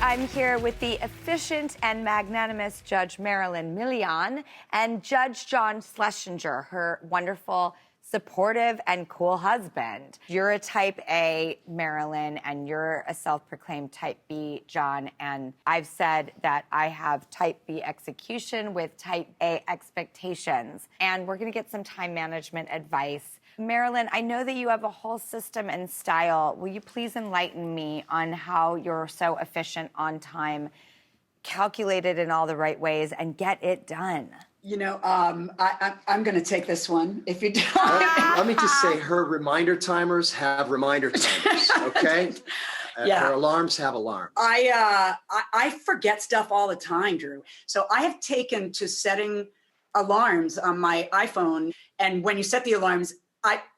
I'm here with the efficient and magnanimous Judge Marilyn Milian and Judge John Schlesinger, her wonderful, supportive, and cool husband. You're a type A, Marilyn, and you're a self-proclaimed type B, John. And I've said that I have type B execution with type A expectations. And we're going to get some time management advice. Marilyn, I know that you have a whole system and style. Will you please enlighten me on how you're so efficient, on time, calculated in all the right ways, and get it done? You know, I'm going to take this one. If you don't. Let me just say, her reminder timers have reminder timers, okay? Yeah. Her alarms have alarms. I forget stuff all the time, Drew. So I have taken to setting alarms on my iPhone. And when you set the alarms,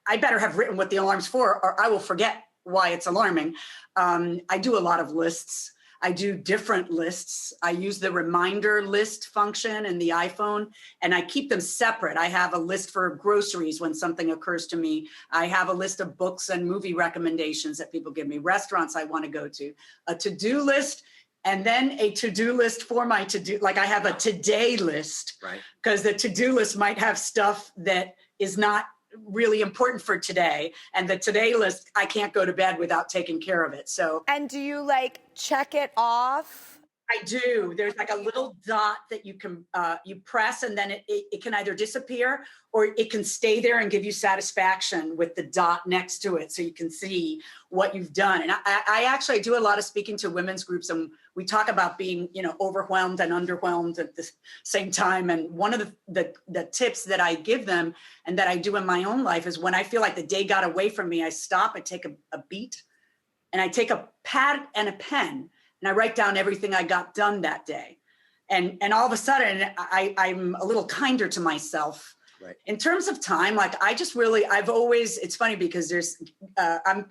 I better have written what the alarm's for, or I will forget why it's alarming. I do a lot of lists. I do different lists. I use the reminder list function in the iPhone, and I keep them separate. I have a list for groceries when something occurs to me. I have a list of books and movie recommendations that people give me, restaurants I want to go to, a to-do list, and then a to-do list for my to-do. Like I have a today list, right? Because the to-do list might have stuff that is not really important for today, and the today list, I can't go to bed without taking care of it. So, and do you like check it off? I do. There's like a little dot that you can you press, and then it can either disappear or it can stay there and give you satisfaction with the dot next to it, so you can see what you've done. And I actually do a lot of speaking to women's groups, and we talk about being, you know, overwhelmed and underwhelmed at the same time. And one of the tips that I give them and that I do in my own life is when I feel like the day got away from me, I stop, I take a beat, and I take a pad and a pen, and I write down everything I got done that day. And all of a sudden, I'm a little kinder to myself. Right. In terms of time, like I've always, it's funny because I'm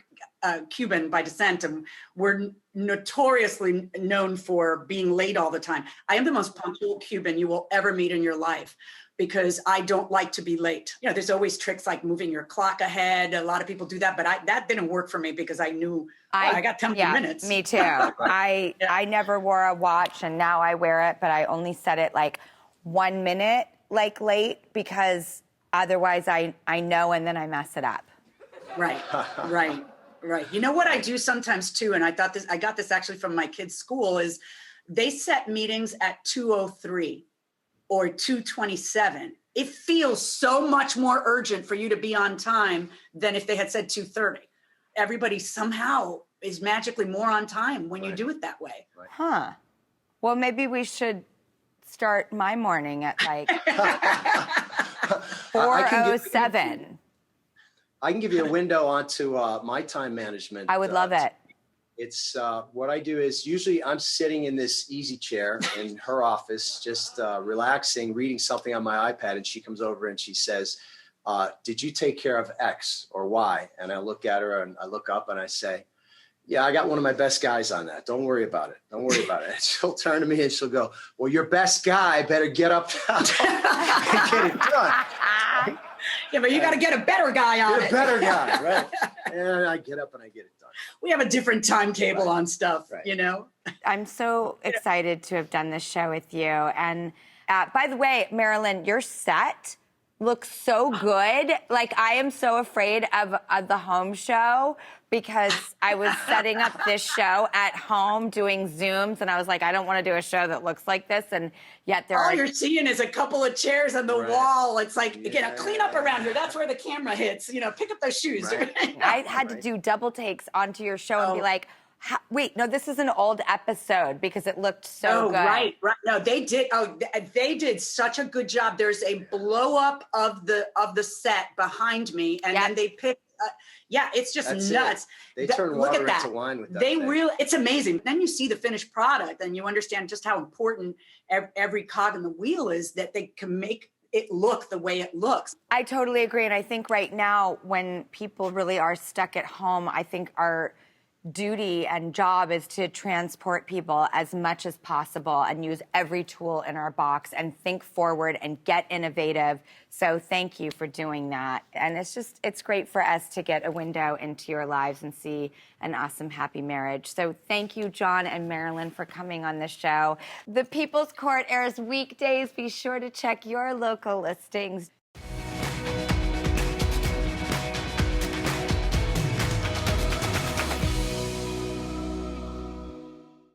Cuban by descent, and we're notoriously known for being late all the time. I am the most punctual Cuban you will ever meet in your life, because I don't like to be late. You know, there's always tricks like moving your clock ahead. A lot of people do that, but that didn't work for me because I knew I got 10 minutes. Me too. I never wore a watch, and now I wear it, but I only set it like 1 minute like late, because otherwise I know, and then I mess it up. Right. You know what I do sometimes too, and I got this actually from my kids' school, is they set meetings at 2:03. or 2:27. It feels so much more urgent for you to be on time than if they had said 2:30. Everybody somehow is magically more on time when you do it that way. Right. Huh. Well, maybe we should start my morning at like 4:07. I can give you a window onto my time management. I would love it. It's what I do is usually I'm sitting in this easy chair in her office, just relaxing, reading something on my iPad. And she comes over and she says, did you take care of X or Y? And I look at her and I look up and I say, yeah, I got one of my best guys on that. Don't worry about it. And she'll turn to me and she'll go, well, your best guy better get up now and get it done. Yeah, but you got to get a better guy on it. A better guy, right? And I get up and I get it done. We have a different timetable on stuff, you know? I'm so excited to have done this show with you. And by the way, Marilyn, your set looks so good. Like, I am so afraid of the home show, because I was setting up this show at home doing Zooms, and I was like, I don't want to do a show that looks like this. And yet all you're seeing is a couple of chairs on the wall. It's like, clean up around here. That's where the camera hits. You know, pick up those shoes. Right. I had to do double takes onto your show and be like, wait, no, this is an old episode, because it looked so good. Right. No, they did such a good job. There's a blow up of the set behind me, and then they picked. It's just nuts. They turn water into wine with that. It's amazing. Then you see the finished product, and you understand just how important every cog in the wheel is, that they can make it look the way it looks. I totally agree. And I think right now, when people really are stuck at home, I think our duty and job is to transport people as much as possible and use every tool in our box and think forward and get innovative. So thank you for doing that. And it's great for us to get a window into your lives and see an awesome, happy marriage. So thank you, John and Marilyn, for coming on the show. The People's Court airs weekdays. Be sure to check your local listings.